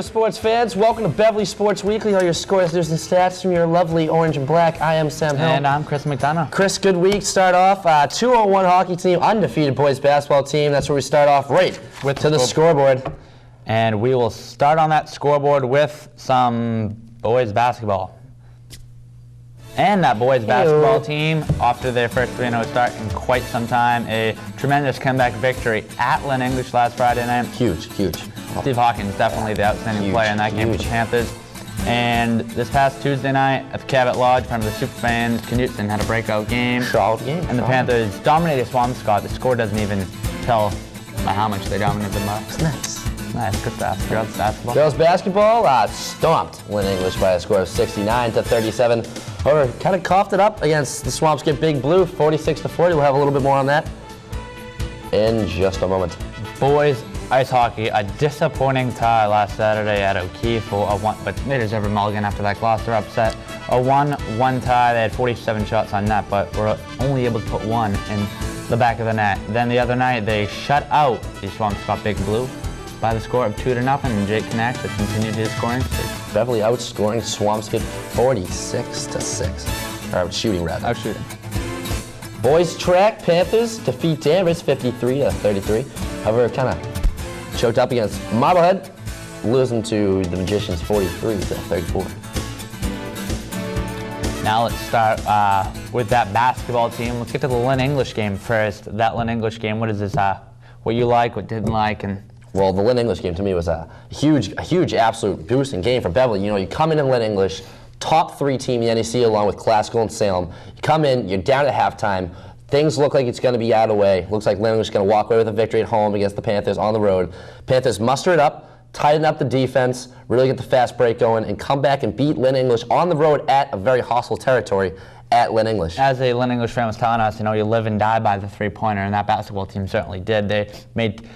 sports fans. Welcome to Beverly Sports Weekly, all your scores, news, and stats from your lovely orange and black. I am Sam Hill. And I'm Chris McDonough. Chris, good week. Start off 2-1 hockey team, undefeated boys basketball team. That's where we start off right to the scoreboard. And we will start on that scoreboard with some boys basketball. And that boys basketball team, after their first 3-0 start in quite some time, a tremendous comeback victory at Lynn English last Friday night. Huge. Steve Hawkins, definitely the outstanding player in that game for the Panthers. And this past Tuesday night at the Cabot Lodge, in front of the superfans, Knutson had a breakout game. Solid game. And the Panthers dominated Swampscott. The score doesn't even tell by how much they dominated them. It's nice. Nice, good stuff. Girls basketball. Girls basketball stomped Lynn English by a score of 69-37. However, kind of coughed it up against the Swampscott Big Blue, 46-40. We'll have a little bit more on that in just a moment. Boys ice hockey, a disappointing tie last Saturday at O'Keefe for a one, but they deserve a mulligan after that Gloucester upset. A 1-1 tie. They had 47 shots on net, but were only able to put one in the back of the net. Then the other night, they shut out the Swampscott Big Blue by the score of 2-0, and Jake Knack has continued his scoring streak. Beverly outscoring Swampscott 46-6. Or shooting, rather. Outshooting. Boys track, Panthers defeat Danvers 53-33. However, kind of choked up against Marblehead, losing to the Magicians 43-34. Now let's start with that basketball team. Let's get to the Lynn English game first. That Lynn English game, what is this? What you like, what didn't like, and well, the Lynn English game to me was a huge absolute boosting game for Beverly. You know, you come in Lynn English, top 3 team in the NEC along with Classical and Salem. You come in, you're down at halftime. Things look like it's going to be out of the way. Looks like Lynn English is going to walk away with a victory at home against the Panthers on the road. Panthers muster it up, tighten up the defense, really get the fast break going, and come back and beat Lynn English on the road at a very hostile territory at Lynn English. As a Lynn English fan was telling us, you know, you live and die by the three-pointer, and that basketball team certainly did. They made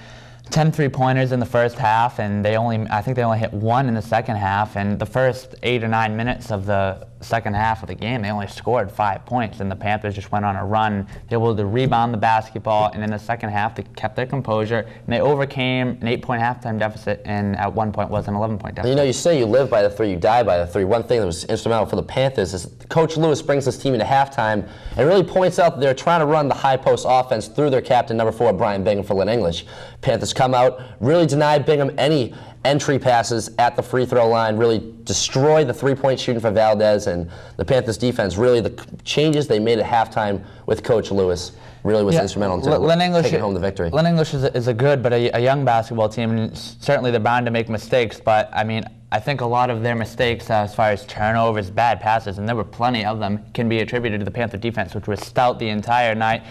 10 three-pointers in the first half, and I think they only hit 1 in the second half. And the first 8 or 9 minutes of the second half of the game, they only scored 5 points, and the Panthers just went on a run. They were able to rebound the basketball, and in the second half, they kept their composure, and they overcame an 8-point halftime deficit, and at one point was an 11-point deficit. You know, you say you live by the 3, you die by the 3. One thing that was instrumental for the Panthers is Coach Lewis brings this team into halftime and really points out that they're trying to run the high post offense through their captain, number 4, Brian Bingham, for Lynn English. Panthers come out, really deny Bingham any entry passes at the free throw line, really destroy the 3-point shooting for Valdez, and the Panthers defense, really the changes they made at halftime with Coach Lewis really was instrumental in taking home the victory. Lynn English is a good but a young basketball team, and certainly they're bound to make mistakes, but I mean, I think a lot of their mistakes as far as turnovers, bad passes, and there were plenty of them, can be attributed to the Panther defense, which was stout the entire night,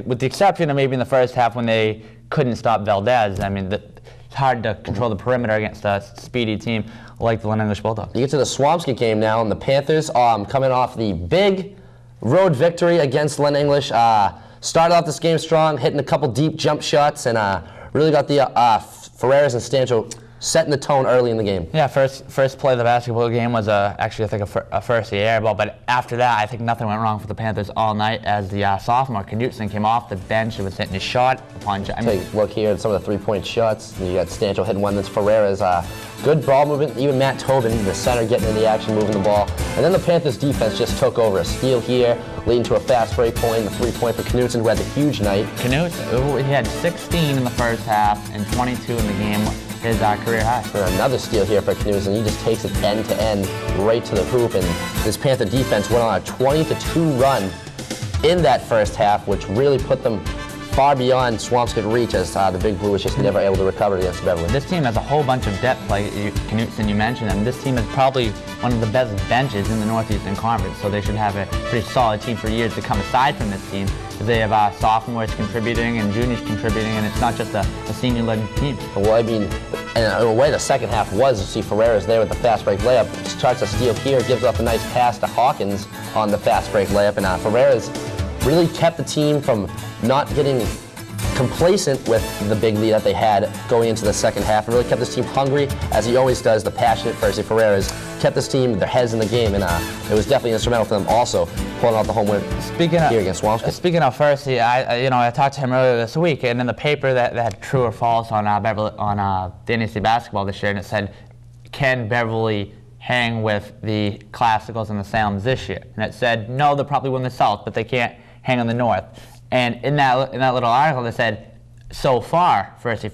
with the exception of maybe in the first half when they couldn't stop Valdez. I mean, it's hard to control the perimeter against a speedy team like the Lynn English Bulldogs. You get to the Swampscott game now, and the Panthers coming off the big road victory against Lynn English. Started off this game strong, hitting a couple deep jump shots, and really got the Ferreras and Stancho setting the tone early in the game. Yeah, first play of the basketball game was actually, I think, a first air ball, but after that, I think nothing went wrong for the Panthers all night as the sophomore, Knutson, came off the bench and was hitting a shot upon shot. Take a look here at some of the 3-point shots. And you got Stancho hitting one that's Ferreras. Good ball movement. Even Matt Tobin, the center, getting in the action, moving the ball. And then the Panthers defense just took over. A steal here, leading to a fast break point, the 3-point for Knutson, who had a huge night. Knutson, he had 16 in the first half and 22 in the game. His career high. For another steal here for Knutson. He just takes it end to end, right to the hoop, and this Panther defense went on a 20-2 run in that first half, which really put them far beyond Swampscott reach, as the Big Blue was just never able to recover against Beverly. This team has a whole bunch of depth, like Knutson, you mentioned, and this team is probably one of the best benches in the Northeastern Conference, so they should have a pretty solid team for years to come aside from this team. They have sophomores contributing and juniors contributing, and it's not just a senior-led team. Well, I mean, in a way, the second half was, you see Ferreras there with the fast break layup. Starts a steal here, gives up a nice pass to Hawkins on the fast break layup, and Ferreras really kept the team from not getting complacent with the big lead that they had going into the second half, and really kept this team hungry, as he always does. The passionate Percy Ferreras kept this team, their heads in the game, and it was definitely instrumental for them also pulling out the home win here against Swampscott. Speaking of Percy, I talked to him earlier this week, and in the paper that had true or false on the NEC basketball this year, and it said can Beverly hang with the Classicals and the Salems this year? And it said, no, they'll probably win the South, but they can't hang on the North. And in that little article, they said, so far, First